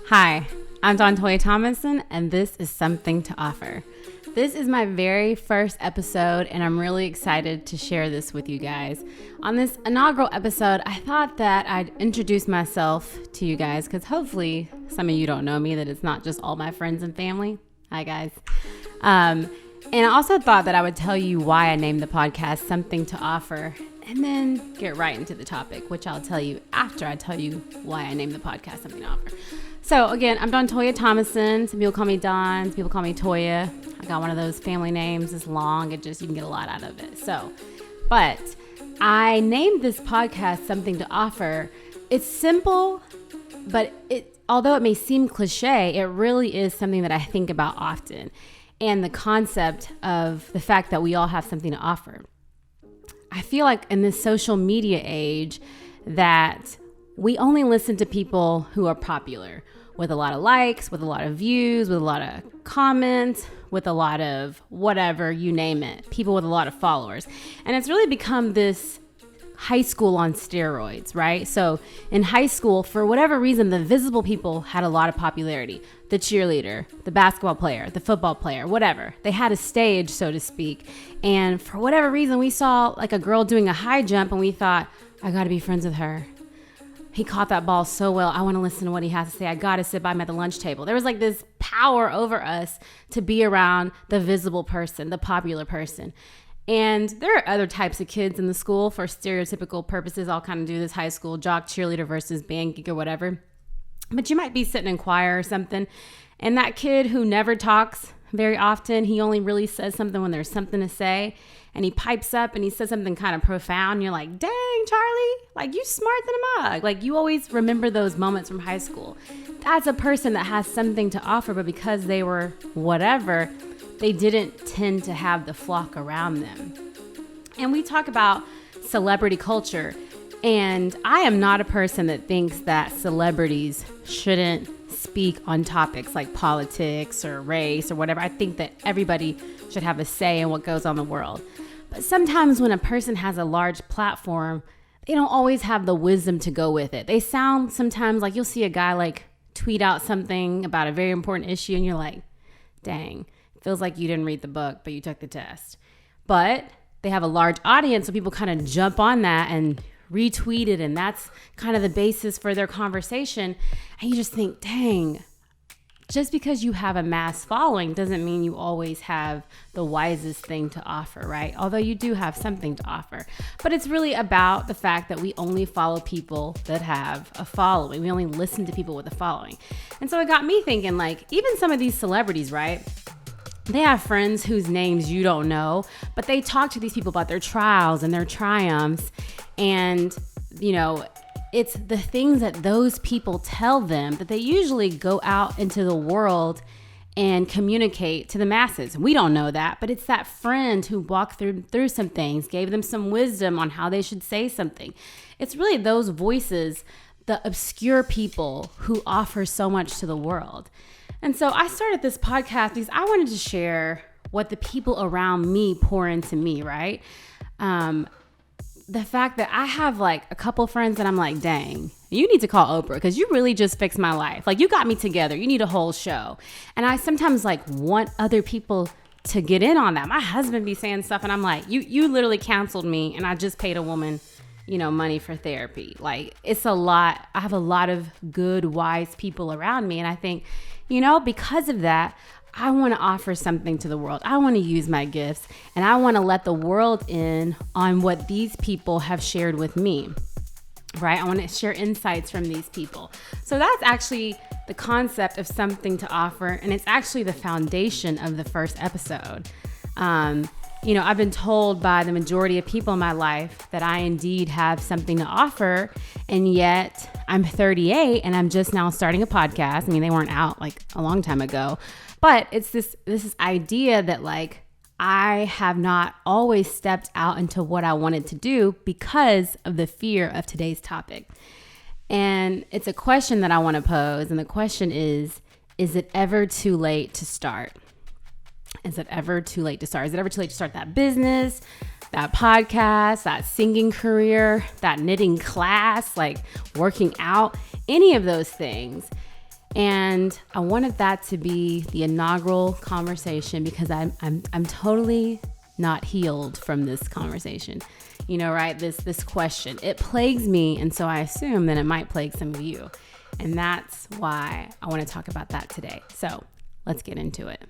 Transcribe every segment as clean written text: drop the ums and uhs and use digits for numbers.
Hi, I'm Dawntoya Thomason, and this is Something to Offer. This is my very first episode, and I'm really excited to share this with you guys. On this inaugural episode, I thought that I'd introduce myself to you guys because hopefully some of you don't know me, that it's not just all my friends and family. Hi, guys. And I also thought that I would tell you why I named the podcast Something to Offer, and then get right into the topic, which I'll tell you after I tell you why I named the podcast Something to Offer. So again, I'm Dawntoya Thomason. Some people call me Dawn, some people call me Toya. I got one of those family names. It's long. You can get a lot out of it. But I named this podcast Something to Offer. It's simple, but although it may seem cliche, it really is something that I think about often. And the concept of the fact that we all have something to offer. I feel like in this social media age that we only listen to people who are popular, with a lot of likes, with a lot of views, with a lot of comments, with a lot of whatever, you name it, people with a lot of followers. And it's really become this high school on steroids, right? So in high school, for whatever reason, the visible people had a lot of popularity. The cheerleader, the basketball player, the football player, whatever. They had a stage, so to speak. And for whatever reason, we saw like a girl doing a high jump and we thought, I gotta be friends with her. He caught that ball so well. I want to listen to what he has to say. I got to sit by him at the lunch table. There was like this power over us to be around the visible person, the popular person. And there are other types of kids in the school for stereotypical purposes. I'll kind of do this high school jock cheerleader versus band geek or whatever. But you might be sitting in choir or something. And that kid who never talks very often, he only really says something when there's something to say. And he pipes up and he says something kind of profound. You're like, dang, Charlie, like you smart than a mug. Like you always remember those moments from high school. That's a person that has something to offer, but because they were whatever, they didn't tend to have the flock around them. And we talk about celebrity culture. And I am not a person that thinks that celebrities shouldn't speak on topics like politics or race or whatever. I think that everybody should have a say in what goes on in the world. But sometimes when a person has a large platform, they don't always have the wisdom to go with it. They sound sometimes like you'll see a guy like tweet out something about a very important issue and you're like, dang, it feels like you didn't read the book, but you took the test. But they have a large audience, so people kind of jump on that and retweet it, and that's kind of the basis for their conversation. And you just think, dang, just because you have a mass following doesn't mean you always have the wisest thing to offer, right? Although you do have something to offer. But it's really about the fact that we only follow people that have a following. We only listen to people with a following. And so it got me thinking, like, even some of these celebrities, right? They have friends whose names you don't know, but they talk to these people about their trials and their triumphs. And, you know, it's the things that those people tell them that they usually go out into the world and communicate to the masses. We don't know that, but it's that friend who walked through some things, gave them some wisdom on how they should say something. It's really those voices, the obscure people who offer so much to the world. And so I started this podcast because I wanted to share what the people around me pour into me, right? The fact that I have like a couple friends that I'm like, dang, you need to call Oprah because you really just fixed my life. Like you got me together. You need a whole show. And I sometimes like want other people to get in on that. My husband be saying stuff and I'm like, you literally counseled me and I just paid a woman, money for therapy. Like it's a lot. I have a lot of good, wise people around me. And I think, because of that, I want to offer something to the world. I want to use my gifts and I want to let the world in on what these people have shared with me, right? I want to share insights from these people. So that's actually the concept of something to offer. And it's actually the foundation of the first episode. I've been told by the majority of people in my life that I indeed have something to offer. And yet I'm 38 and I'm just now starting a podcast. I mean, they weren't out like a long time ago. But it's this idea that like I have not always stepped out into what I wanted to do because of the fear of today's topic. And it's a question that I want to pose. And the question is it ever too late to start? Is it ever too late to start? Is it ever too late to start that business, that podcast, that singing career, that knitting class, like working out, any of those things? And I wanted that to be the inaugural conversation because I'm totally not healed from this conversation. You know, right? This question. It plagues me, and so I assume that it might plague some of you. And that's why I want to talk about that today. So let's get into it.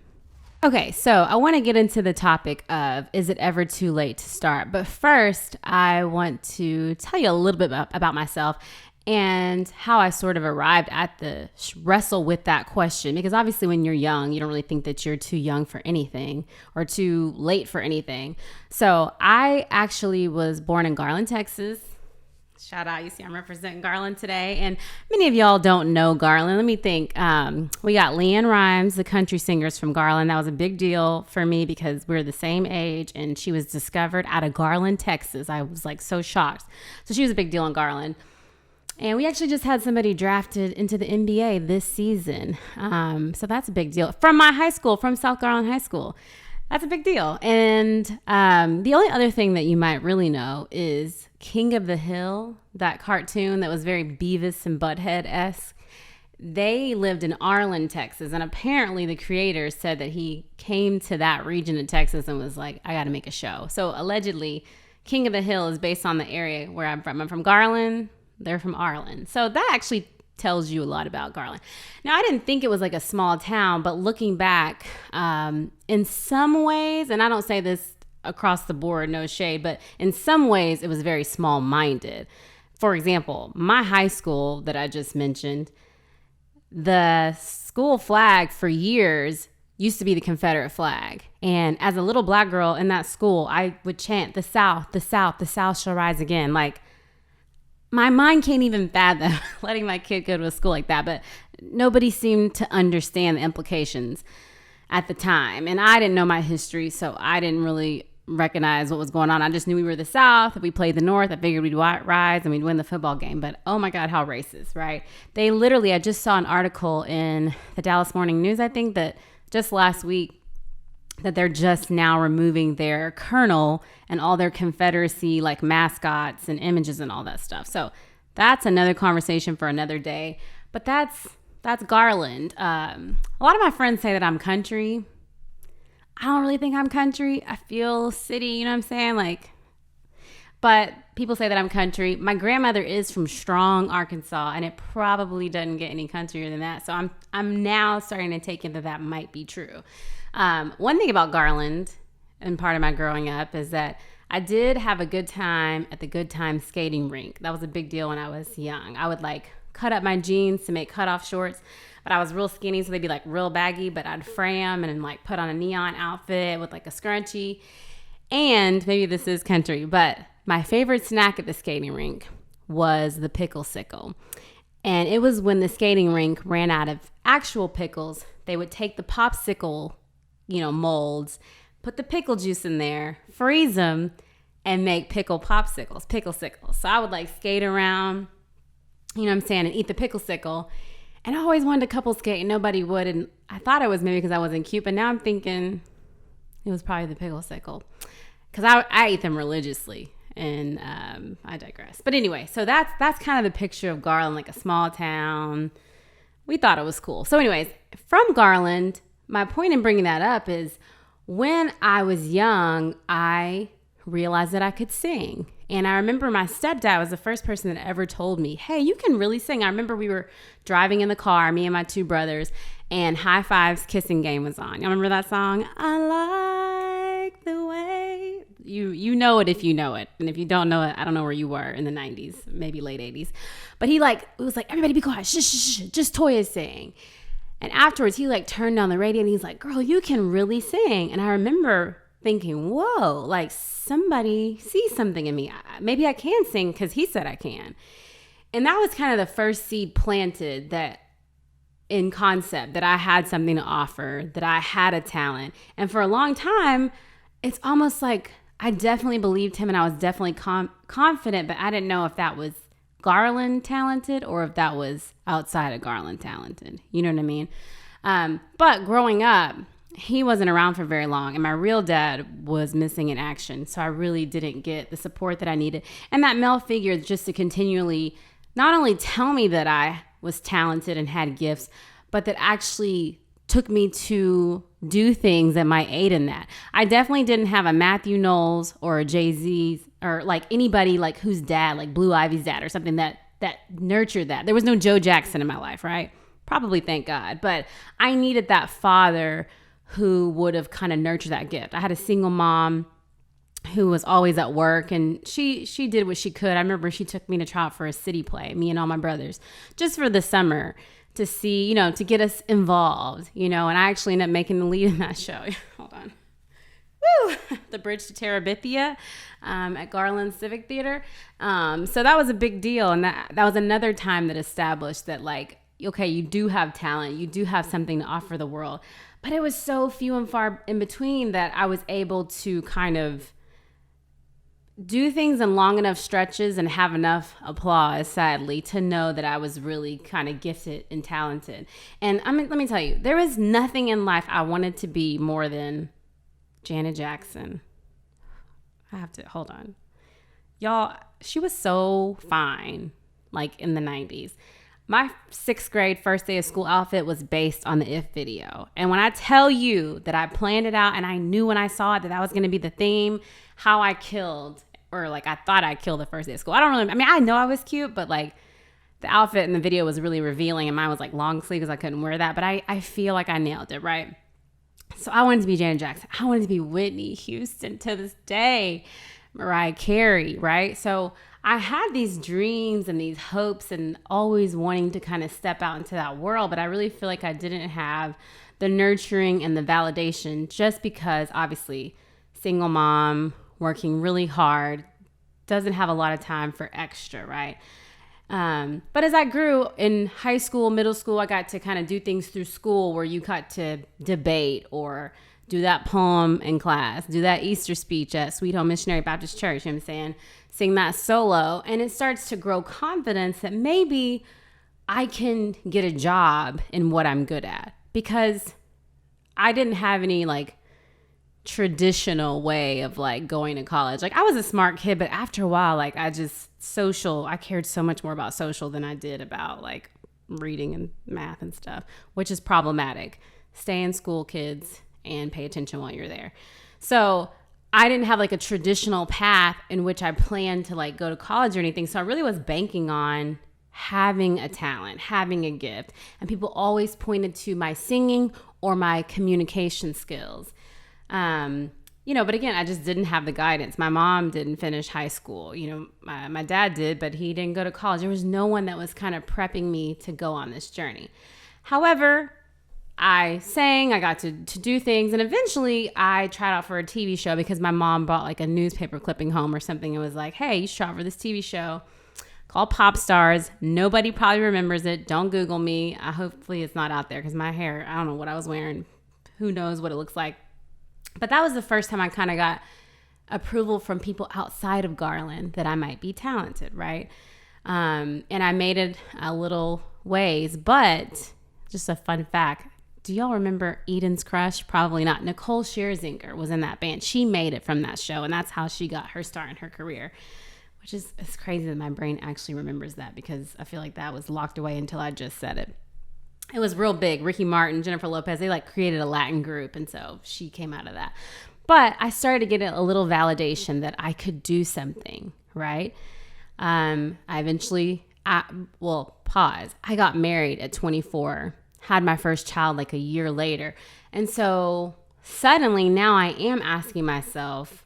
Okay, so I want to get into the topic of, is it ever too late to start? But first, I want to tell you a little bit about myself and how I sort of arrived at the wrestle with that question. Because obviously when you're young, you don't really think that you're too young for anything or too late for anything. So I actually was born in Garland, Texas. Shout out, you see I'm representing Garland today. And many of y'all don't know Garland. Let me think. We got LeAnn Rimes, the country singers from Garland. That was a big deal for me because we're the same age, and she was discovered out of Garland, Texas. I was like so shocked. So she was a big deal in Garland. And we actually just had somebody drafted into the NBA this season. So that's a big deal. From my high school, from South Garland High School. That's a big deal. And the only other thing that you might really know is King of the Hill, that cartoon that was very Beavis and Butthead-esque. They lived in Arlen, Texas. And apparently the creators said that he came to that region of Texas and was like, I got to make a show. So allegedly, King of the Hill is based on the area where I'm from. I'm from Garland. They're from Arlen. So that actually tells you a lot about Garland. Now, I didn't think it was like a small town, but looking back, in some ways, and I don't say this across the board, no shade, but in some ways it was very small-minded. For example, my high school that I just mentioned, the school flag for years used to be the Confederate flag. And as a little black girl in that school, I would chant, the South, the South, the South shall rise again. Like, my mind can't even fathom letting my kid go to a school like that, but nobody seemed to understand the implications at the time. And I didn't know my history, so I didn't really recognize what was going on. I just knew we were the South. If we played the North, I figured we'd rise and we'd win the football game. But oh my God, how racist, right? They literally, I just saw an article in the Dallas Morning News, I think, that just last week, that they're just now removing their colonel and all their Confederacy like mascots and images and all that stuff. So that's another conversation for another day. But that's Garland. A lot of my friends say that I'm country. I don't really think I'm country. I feel city, you know what I'm saying? Like, but people say that I'm country. My grandmother is from Strong, Arkansas, and it probably doesn't get any countryer than that. So I'm now starting to take in that might be true. One thing about Garland and part of my growing up is that I did have a good time at the Good Time skating rink. That was a big deal when I was young. I would like cut up my jeans to make cutoff shorts, but I was real skinny, so they'd be like real baggy, but I'd fray them and then like put on a neon outfit with like a scrunchie. And maybe this is country, but my favorite snack at the skating rink was the pickle sickle. And it was when the skating rink ran out of actual pickles, they would take the popsicle molds, put the pickle juice in there, freeze them, and make pickle sickles. So I would like skate around, you know what I'm saying, and eat the pickle sickle. And I always wanted to couple skate and nobody would. And I thought it was maybe because I wasn't cute, but now I'm thinking it was probably the pickle sickle because I ate them religiously. And I digress. But anyway, so that's kind of the picture of Garland, like a small town. We thought it was cool. So anyways, from Garland, my point in bringing that up is when I was young, I realized that I could sing. And I remember my stepdad was the first person that ever told me, hey, you can really sing. I remember we were driving in the car, me and my two brothers, and High Five's Kissing Game was on. Y'all remember that song? I like the way. You know it if you know it. And if you don't know it, I don't know where you were in the 90s, maybe late 80s. But it was like, everybody be quiet. Shh, shh, shh. Just Toya sing. And afterwards, he like turned on the radio and he's like, girl, you can really sing. And I remember thinking, whoa, like somebody sees something in me. Maybe I can sing because he said I can. And that was kind of the first seed planted that in concept that I had something to offer, that I had a talent. And for a long time, it's almost like I definitely believed him and I was definitely confident, but I didn't know if that was Garland talented or if that was outside of Garland talented. You know what I mean? But growing up, he wasn't around for very long and my real dad was missing in action. So I really didn't get the support that I needed. And that male figure just to continually not only tell me that I was talented and had gifts, but that actually took me to do things that might aid in that. I definitely didn't have a Matthew Knowles or a Jay-Z or like anybody like whose dad, like Blue Ivy's dad or something that nurtured that. There was no Joe Jackson in my life, right? Probably, thank God. But I needed that father who would have kind of nurtured that gift. I had a single mom who was always at work, and she did what she could. I remember she took me to try out for a city play, me and all my brothers, just for the summer to see, to get us involved, and I actually ended up making the lead in that show. Hold on. Woo! The Bridge to Terabithia at Garland Civic Theater. So that was a big deal, and that was another time that established that, like, okay, you do have talent, you do have something to offer the world, but it was so few and far in between that I was able to kind of do things in long enough stretches and have enough applause, sadly, to know that I was really kind of gifted and talented. And I mean, let me tell you, there was nothing in life I wanted to be more than Janet Jackson. I have to, hold on. Y'all, she was so fine, like in the 90s. My 6th grade first day of school outfit was based on the If video. And when I tell you that I planned it out and I knew when I saw it that was going to be the theme, how I killed, or like I thought I killed the first day of school. I know I was cute, but like the outfit in the video was really revealing, and mine was like long sleeve because I couldn't wear that. But I feel like I nailed it, right? So I wanted to be Janet Jackson. I wanted to be Whitney Houston to this day, Mariah Carey, right? So I had these dreams and these hopes and always wanting to kind of step out into that world, but I really feel like I didn't have the nurturing and the validation, just because obviously single mom, working really hard, doesn't have a lot of time for extra, right? But as I grew in high school, middle school, I got to kind of do things through school where you got to debate or do that poem in class, do that Easter speech at Sweet Home Missionary Baptist Church, you know what I'm saying? Sing that solo. And it starts to grow confidence that maybe I can get a job in what I'm good at, because I didn't have any like traditional way of like going to college. Like I was a smart kid, but after a while, like I cared so much more about social than I did about like reading and math and stuff, which is problematic. Stay in school, kids, and pay attention while you're there. So I didn't have like a traditional path in which I planned to like go to college or anything. So I really was banking on having a talent, having a gift. And people always pointed to my singing or my communication skills. But again, I just didn't have the guidance. My mom didn't finish high school. My dad did, but he didn't go to college. There was no one that was kind of prepping me to go on this journey. However, I sang, I got to do things, and eventually I tried out for a TV show because my mom brought like a newspaper clipping home or something. It was like, hey, you should try out for this TV show called Pop Stars. Nobody probably remembers it. Don't Google me. Hopefully it's not out there because my hair, I don't know what I was wearing. Who knows what it looks like. But that was the first time I kind of got approval from people outside of Garland that I might be talented, right? And I made it a little ways, but just a fun fact. Do y'all remember Eden's Crush? Probably not. Nicole Scherzinger was in that band. She made it from that show, and that's how she got her start in her career, which is it's crazy that my brain actually remembers that, because I feel like that was locked away until I just said it. It was real big. Ricky Martin, Jennifer Lopez, they like created a Latin group, and so she came out of that. But I started to get a little validation that I could do something, right? I eventually, pause. I got married at 24, had my first child like a year later. And so suddenly now I am asking myself,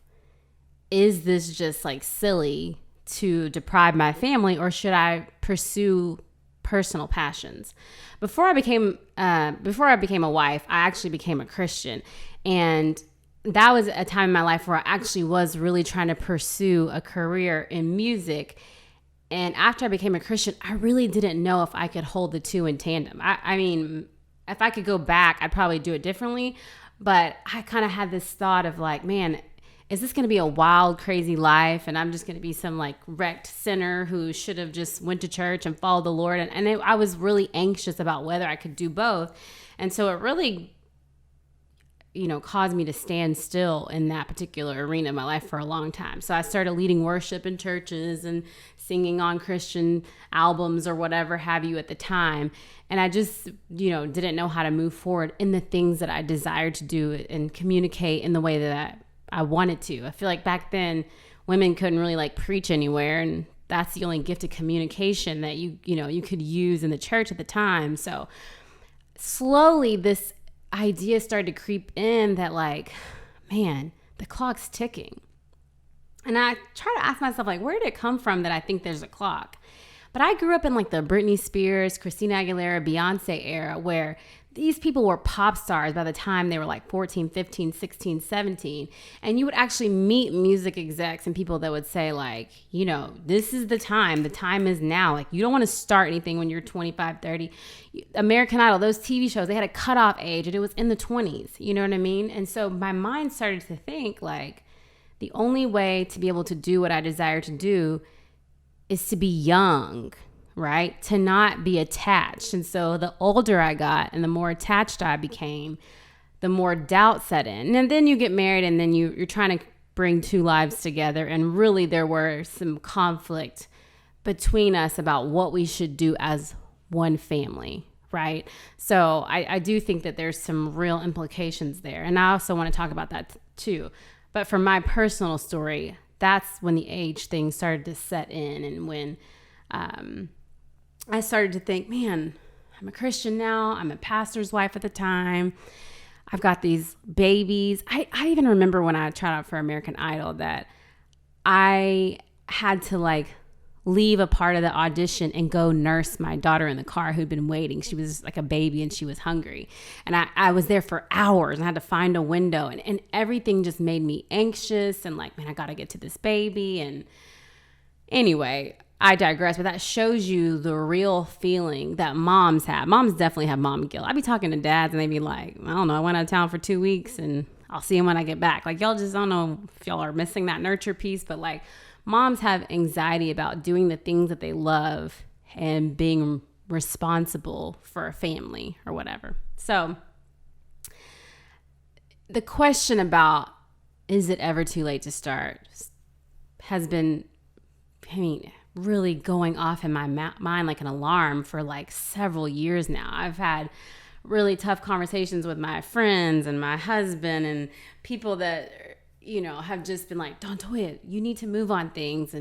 is this just like silly to deprive my family, or should I pursue personal passions? Before I became a wife, I actually became a Christian. And that was a time in my life where I actually was really trying to pursue a career in music. And after I became a Christian, I really didn't know if I could hold the two in tandem. I mean, if I could go back, I'd probably do it differently. But I kind of had this thought of like, man, is this going to be a wild, crazy life? And I'm just going to be some like wrecked sinner who should have just went to church and followed the Lord. I was really anxious about whether I could do both. And so it really, caused me to stand still in that particular arena of my life for a long time. So I started leading worship in churches and singing on Christian albums or whatever have you at the time. And I just, didn't know how to move forward in the things that I desired to do and communicate in the way that I wanted to. I feel like back then women couldn't really like preach anywhere, and that's the only gift of communication that you could use in the church at the time. So slowly this idea started to creep in that like, man, the clock's ticking. And I try to ask myself, like, where did it come from that I think there's a clock? But I grew up in like the Britney Spears, Christina Aguilera, Beyonce era, where these people were pop stars by the time they were like 14, 15, 16, 17. And you would actually meet music execs and people that would say like, this is the time is now. Like, you don't want to start anything when you're 25, 30. American Idol, those TV shows, they had a cutoff age and it was in the 20s. You know what I mean? And so my mind started to think like, the only way to be able to do what I desire to do is to be young, right? To not be attached. And so the older I got and the more attached I became, the more doubt set in. And then you get married and then you're trying to bring two lives together. And really there were some conflict between us about what we should do as one family, right? So I do think that there's some real implications there. And I also want to talk about that too. But for my personal story, that's when the age thing started to set in, and when I started to think, man, I'm a Christian now. I'm a pastor's wife at the time. I've got these babies. I even remember when I tried out for American Idol that I had to like leave a part of the audition and go nurse my daughter in the car who'd been waiting. She was like a baby and she was hungry. And I was there for hours and I had to find a window, and everything just made me anxious and like, man, I got to get to this baby. And anyway, I digress, but that shows you the real feeling that moms have. Moms definitely have mom guilt. I'd be talking to dads and they'd be like, I don't know, I went out of town for 2 weeks and I'll see them when I get back. Like, y'all just don't know if y'all are missing that nurture piece, but like, moms have anxiety about doing the things that they love and being responsible for a family or whatever. So the question about, is it ever too late to start, has been, really going off in my mind like an alarm for like several years now. I've had really tough conversations with my friends and my husband and people that have just been like, Dawntoya, you need to move on things.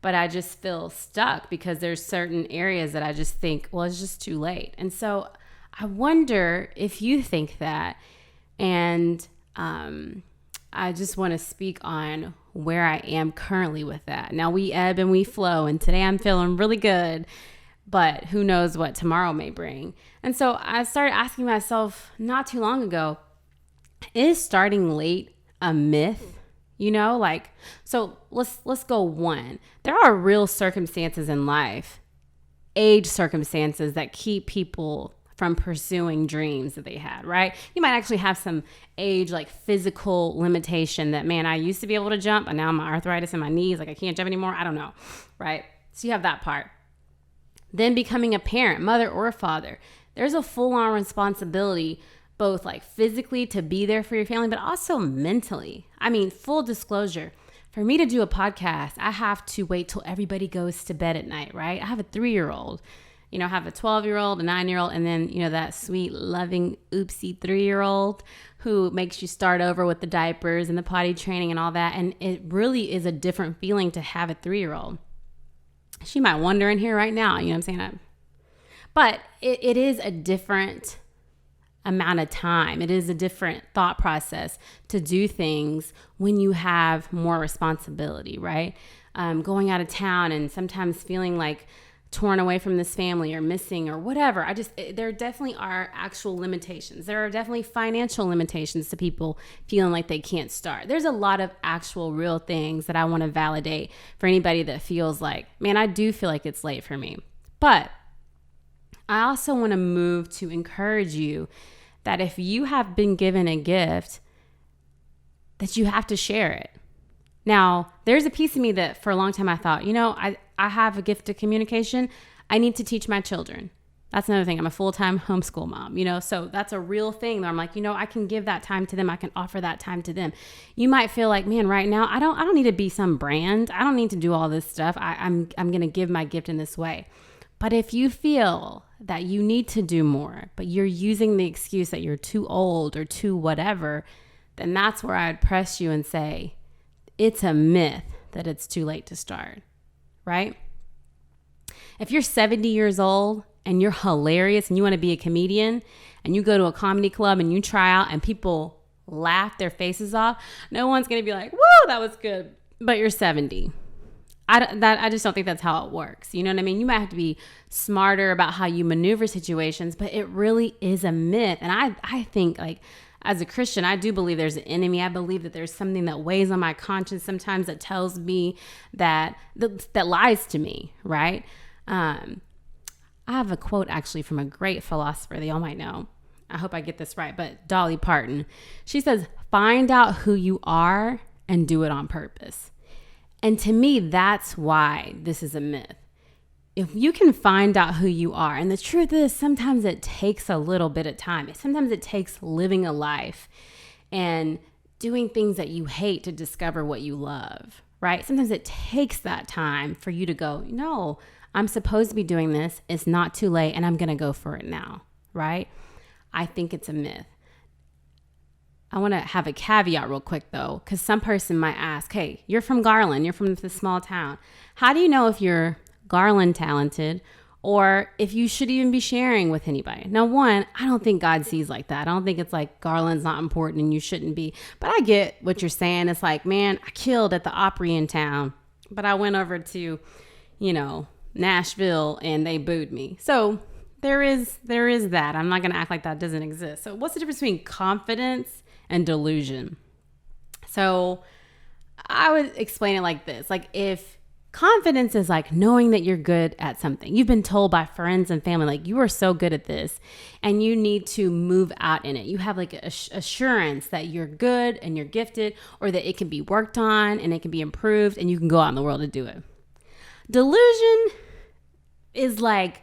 But I just feel stuck because there's certain areas that I just think, well, it's just too late. And so I wonder if you think that. And I just want to speak on where I am currently with that. Now we ebb and we flow, and today I'm feeling really good, but who knows what tomorrow may bring. And so I started asking myself not too long ago, is starting late a myth? So let's go one. There are real circumstances in life, age circumstances that keep people from pursuing dreams that they had, right? You might actually have some age, like physical limitation that, man, I used to be able to jump, and now my arthritis in my knees, like I can't jump anymore. I don't know, right? So you have that part. Then becoming a parent, mother or father, there's a full-on responsibility, both like physically to be there for your family, but also mentally. Full disclosure, for me to do a podcast, I have to wait till everybody goes to bed at night, right? I have a 3-year-old. I have a 12-year-old, a 9-year-old, and then, that sweet, loving, oopsie 3-year-old who makes you start over with the diapers and the potty training and all that. And it really is a different feeling to have a 3-year-old. She might wonder in here right now, you know what I'm saying? But it is a different amount of time. It is a different thought process to do things when you have more responsibility, right? Going out of town and sometimes feeling like torn away from this family or missing or whatever. There definitely are actual limitations. There are definitely financial limitations to people feeling like they can't start. There's a lot of actual real things that I want to validate for anybody that feels like, man, I do feel like it's late for me. But I also want to move to encourage you that if you have been given a gift, that you have to share it. Now, there's a piece of me that for a long time I thought, I have a gift of communication. I need to teach my children. That's another thing. I'm a full-time homeschool mom, so that's a real thing where I'm like, I can give that time to them. I can offer that time to them. You might feel like, man, right now, I don't need to be some brand. I don't need to do all this stuff. I'm going to give my gift in this way. But if you feel that you need to do more, but you're using the excuse that you're too old or too whatever, then that's where I'd press you and say, it's a myth that it's too late to start, right? If you're 70 years old and you're hilarious and you want to be a comedian and you go to a comedy club and you try out and people laugh their faces off, no one's going to be like, whoa, that was good. But you're 70. I just don't think that's how it works. You know what I mean? You might have to be smarter about how you maneuver situations, but it really is a myth. And I think, like, as a Christian, I do believe there's an enemy. I believe that there's something that weighs on my conscience sometimes that tells me that lies to me, right? I have a quote actually from a great philosopher that y'all might know. I hope I get this right, but Dolly Parton. She says, find out who you are and do it on purpose. And to me, that's why this is a myth. If you can find out who you are, and the truth is, sometimes it takes a little bit of time. Sometimes it takes living a life and doing things that you hate to discover what you love, right? Sometimes it takes that time for you to go, no, I'm supposed to be doing this. It's not too late, and I'm going to go for it now, right? I think it's a myth. I want to have a caveat real quick, though, because some person might ask, hey, you're from Garland. You're from this small town. How do you know if you're Garland talented or if you should even be sharing with anybody? Now, one, I don't think God sees like that. I don't think it's like Garland's not important and you shouldn't be. But I get what you're saying. It's like, man, I killed at the Opry in town, but I went over to, Nashville and they booed me. So there is that. I'm not going to act like that doesn't exist. So what's the difference between confidence and delusion? So I would explain it like this. Like, if confidence is like knowing that you're good at something, you've been told by friends and family, like, you are so good at this and you need to move out in it. You have like assurance that you're good and you're gifted, or that it can be worked on and it can be improved and you can go out in the world to do it. Delusion is like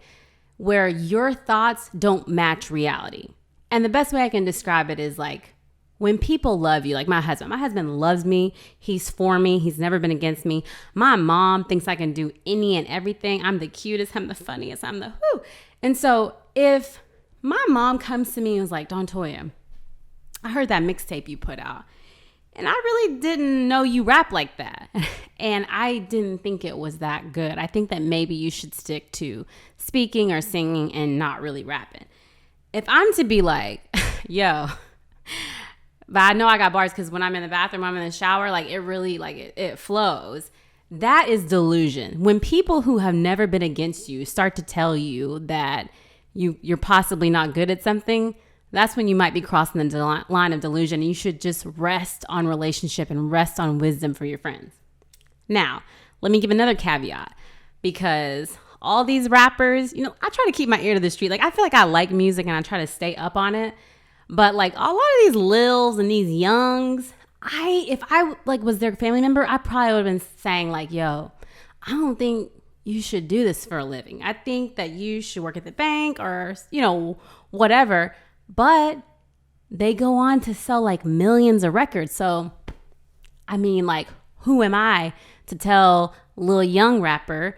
where your thoughts don't match reality. And the best way I can describe it is like when people love you, like my husband loves me. He's for me. He's never been against me. My mom thinks I can do any and everything. I'm the cutest. I'm the funniest. I'm the whoo. And so if my mom comes to me and was like, Dawntoya, I heard that mixtape you put out, and I really didn't know you rap like that. And I didn't think it was that good. I think that maybe you should stick to speaking or singing and not really rapping. If I'm to be like, yo, but I know I got bars because when I'm in the bathroom, I'm in the shower, like it really, like it flows. That is delusion. When people who have never been against you start to tell you that you're possibly not good at something, that's when you might be crossing the line of delusion. You should just rest on relationship and rest on wisdom for your friends. Now, let me give another caveat, because all these rappers, I try to keep my ear to the street. Like, I feel like I like music and I try to stay up on it. But like a lot of these Lils and these Youngs, if I like was their family member, I probably would have been saying like, yo, I don't think you should do this for a living. I think that you should work at the bank or, whatever. But they go on to sell like millions of records. So, I mean, like, who am I to tell Lil Young rapper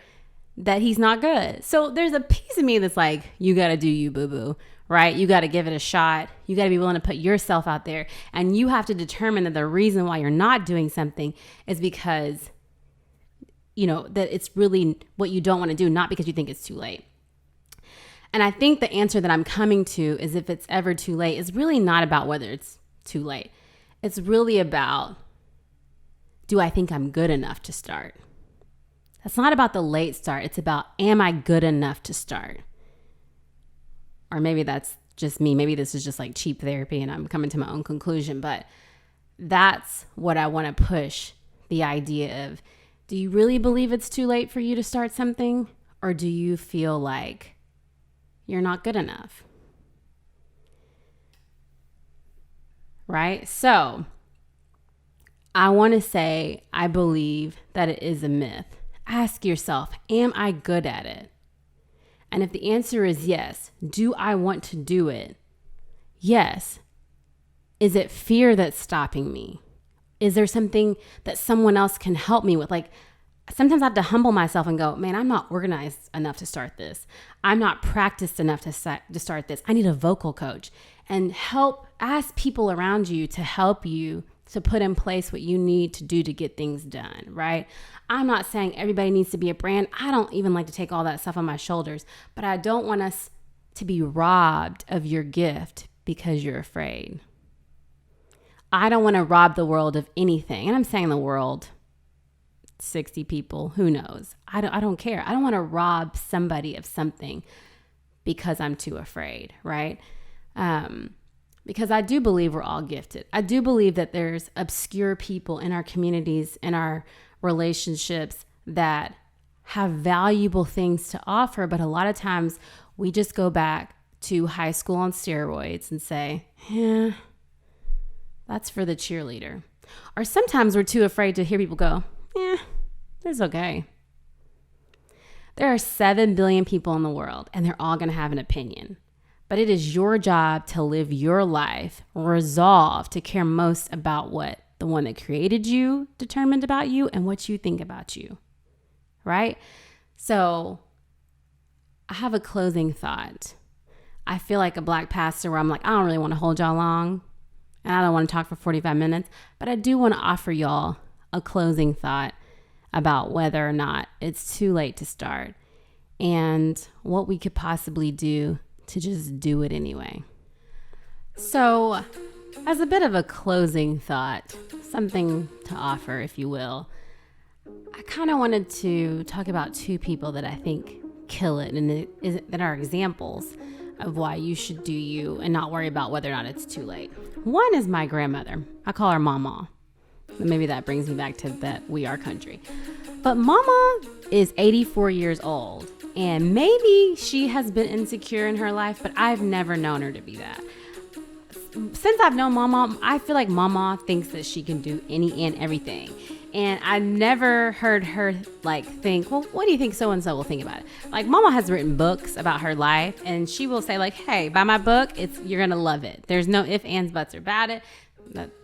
that he's not good? So there's a piece of me that's like, you got to do you, boo-boo, right? You got to give it a shot. You got to be willing to put yourself out there. And you have to determine that the reason why you're not doing something is because, that it's really what you don't want to do, not because you think it's too late. And I think the answer that I'm coming to is, if it's ever too late, is really not about whether it's too late. It's really about, do I think I'm good enough to start? That's not about the late start. It's about, am I good enough to start? Or maybe that's just me. Maybe this is just like cheap therapy and I'm coming to my own conclusion. But that's what I want to push, the idea of, do you really believe it's too late for you to start something? Or do you feel like you're not good enough? Right? So I want to say, I believe that it is a myth. Ask yourself, am I good at it? And if the answer is yes, do I want to do it? Yes. Is it fear that's stopping me? Is there something that someone else can help me with? Like, sometimes I have to humble myself and go, man, I'm not organized enough to start this. I'm not practiced enough to start this. I need a vocal coach. And ask people around you to help you to put in place what you need to do to get things done, right? I'm not saying everybody needs to be a brand. I don't even like to take all that stuff on my shoulders, but I don't want us to be robbed of your gift because you're afraid. I don't want to rob the world of anything. And I'm saying the world, 60 people, who knows? I don't care. I don't want to rob somebody of something because I'm too afraid, right? Because I do believe we're all gifted. I do believe that there's obscure people in our communities, in our relationships that have valuable things to offer. But a lot of times we just go back to high school on steroids and say, yeah, that's for the cheerleader. Or sometimes we're too afraid to hear people go, yeah, it's okay. There are 7 billion people in the world, and they're all going to have an opinion. But it is your job to live your life, resolved to care most about what the one that created you determined about you and what you think about you, right? So I have a closing thought. I feel like a black pastor where I'm like, I don't really want to hold y'all long, and I don't want to talk for 45 minutes, but I do want to offer y'all a closing thought about whether or not it's too late to start and what we could possibly do to just do it anyway. So, as a bit of a closing thought, something to offer, if you will, I kind of wanted to talk about 2 people that I think kill it and that are examples of why you should do you and not worry about whether or not it's too late. One is my grandmother. I call her Mama. Maybe that brings me back to that we are country. But Mama is 84 years old, and maybe she has been insecure in her life, but I've never known her to be that. Since I've known Mama, I feel like Mama thinks that she can do any and everything. And I never heard her think, well, what do you think so-and-so will think about it? Like, Mama has written books about her life, and she will say like, hey, buy my book, you're going to love it. There's no ifs, ands, buts about it.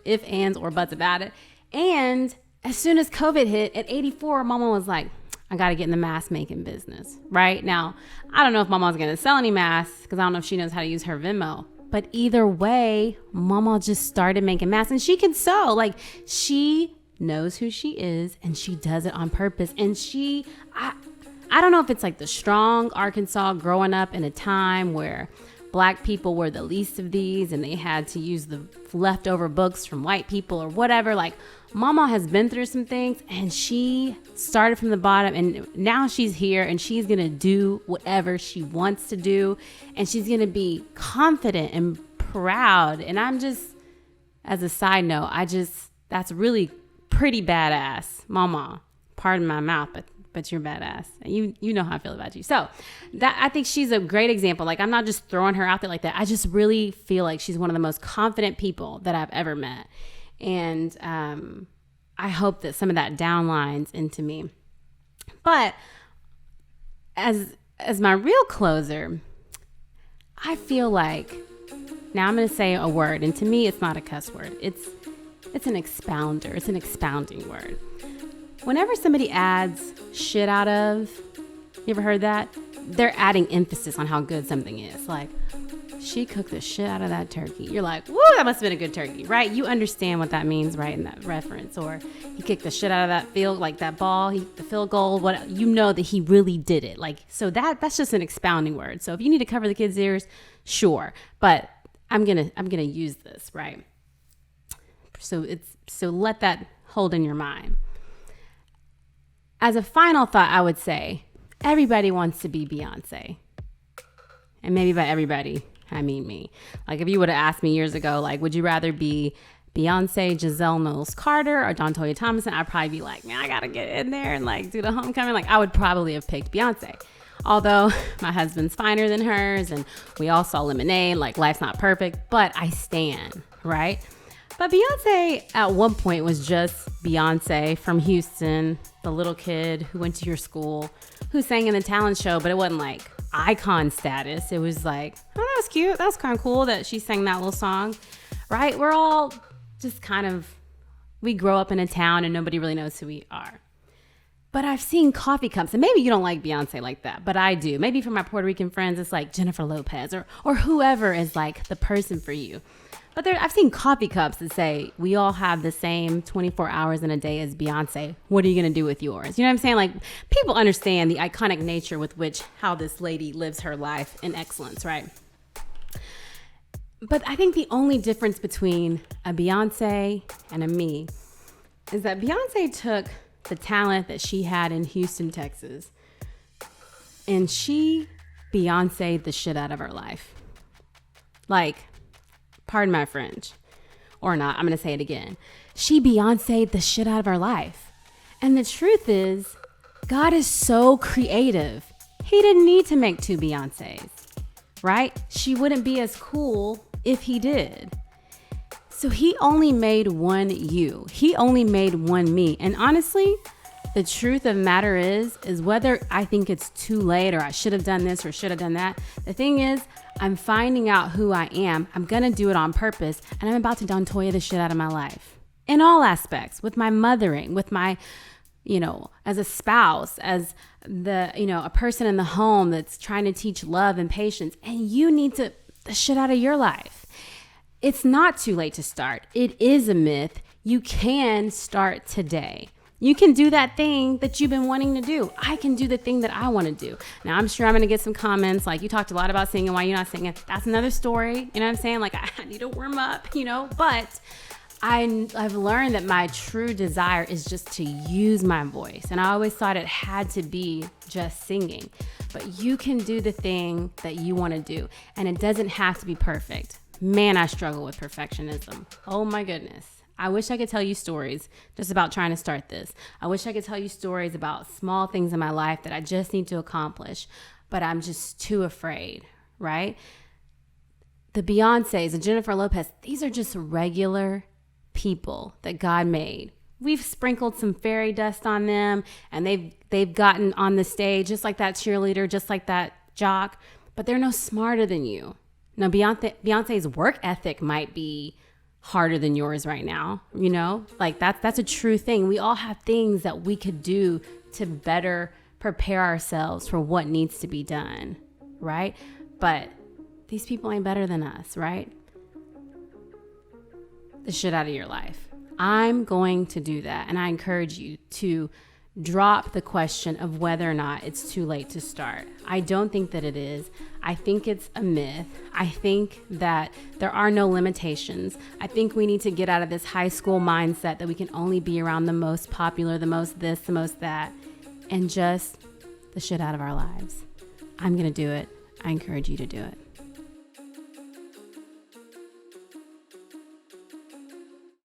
If, ands, or buts about it. And as soon as COVID hit at 84, Mama was like, I got to get in the mask making business, right? Now, I don't know if Mama's going to sell any masks because I don't know if she knows how to use her Venmo. But either way, Mama just started making masks, and she can sew. Like, she knows who she is, and she does it on purpose. And I don't know if it's like the strong Arkansas growing up in a time where Black people were the least of these and they had to use the leftover books from white people or whatever. Like, Mama has been through some things, and she started from the bottom, and now she's here, and she's going to do whatever she wants to do, and she's going to be confident and proud. And I'm just, as a side note, that's really pretty badass. Mama, pardon my mouth, but you're badass. You know how I feel about you. So I think she's a great example. Like, I'm not just throwing her out there like that. I just really feel like she's one of the most confident people that I've ever met. And I hope that some of that downlines into me. But as my real closer, I feel like, now I'm going to say a word, and to me, it's not a cuss word. It's an expounder. It's an expounding word. Whenever somebody adds shit out of, you ever heard that? They're adding emphasis on how good something is. Like, she cooked the shit out of that turkey. You're like, woo, that must have been a good turkey, right? You understand what that means, right, in that reference. Or he kicked the shit out of that field, like that ball, the field goal, what, you know that he really did it. Like, so that's just an expounding word. So if you need to cover the kids' ears, sure. But I'm gonna use this, right? So let that hold in your mind. As a final thought, I would say everybody wants to be Beyonce. And maybe by everybody, I mean me. Like, if you would have asked me years ago, like, would you rather be Beyonce, Giselle Knowles-Carter, or Dawntoya Thomason? I'd probably be like, man, I got to get in there and like do the homecoming. Like, I would probably have picked Beyonce. Although my husband's finer than hers and we all saw Lemonade, like, life's not perfect, but I stand, right? But Beyonce at one point was just Beyonce from Houston, the little kid who went to your school, who sang in the talent show, but it wasn't like icon status. It was like, oh, that was cute. That's kind of cool that she sang that little song, right? We're all just we grow up in a town and nobody really knows who we are. But I've seen coffee cups, and maybe you don't like Beyonce like that, but I do. Maybe for my Puerto Rican friends, it's like Jennifer Lopez or whoever is like the person for you. But I've seen coffee cups that say, we all have the same 24 hours in a day as Beyonce. What are you going to do with yours? You know what I'm saying? Like, people understand the iconic nature with how this lady lives her life in excellence, right? But I think the only difference between a Beyonce and a me is that Beyonce took the talent that she had in Houston, Texas, and she Beyonce'd the shit out of her life. Like, pardon my French, or not, I'm going to say it again. She Beyonce'd the shit out of her life. And the truth is, God is so creative. He didn't need to make two Beyoncés, right? She wouldn't be as cool if he did. So he only made one you. He only made one me. And honestly, the truth of the matter is whether I think it's too late or I should have done this or should have done that. The thing is, I'm finding out who I am. I'm going to do it on purpose. And I'm about to Dawntoya the shit out of my life. In all aspects, with my mothering, with my, as a spouse, as a person in the home that's trying to teach love and patience. And you need the shit out of your life. It's not too late to start. It is a myth. You can start today. You can do that thing that you've been wanting to do. I can do the thing that I want to do. Now, I'm sure I'm going to get some comments like, you talked a lot about singing. Why you're not singing? That's another story. You know what I'm saying? Like, I need to warm up, but I've learned that my true desire is just to use my voice. And I always thought it had to be just singing. But you can do the thing that you want to do. And it doesn't have to be perfect. Man, I struggle with perfectionism. Oh my goodness. I wish I could tell you stories just about trying to start this. I wish I could tell you stories about small things in my life that I just need to accomplish, but I'm just too afraid, right? The Beyoncés, the Jennifer Lopez, these are just regular people that God made. We've sprinkled some fairy dust on them, and they've gotten on the stage just like that cheerleader, just like that jock, but they're no smarter than you. Now, Beyonce's work ethic might be harder than yours right now, like that's a true thing. We all have things that we could do to better prepare ourselves for what needs to be done, right? But these people ain't better than us, right? The shit out of your life. I'm going to do that, and I encourage you to drop the question of whether or not it's too late to start. I don't think that it is. I think it's a myth. I think that there are no limitations. I think we need to get out of this high school mindset that we can only be around the most popular, the most this, the most that, and just the shit out of our lives. I'm going to do it. I encourage you to do it.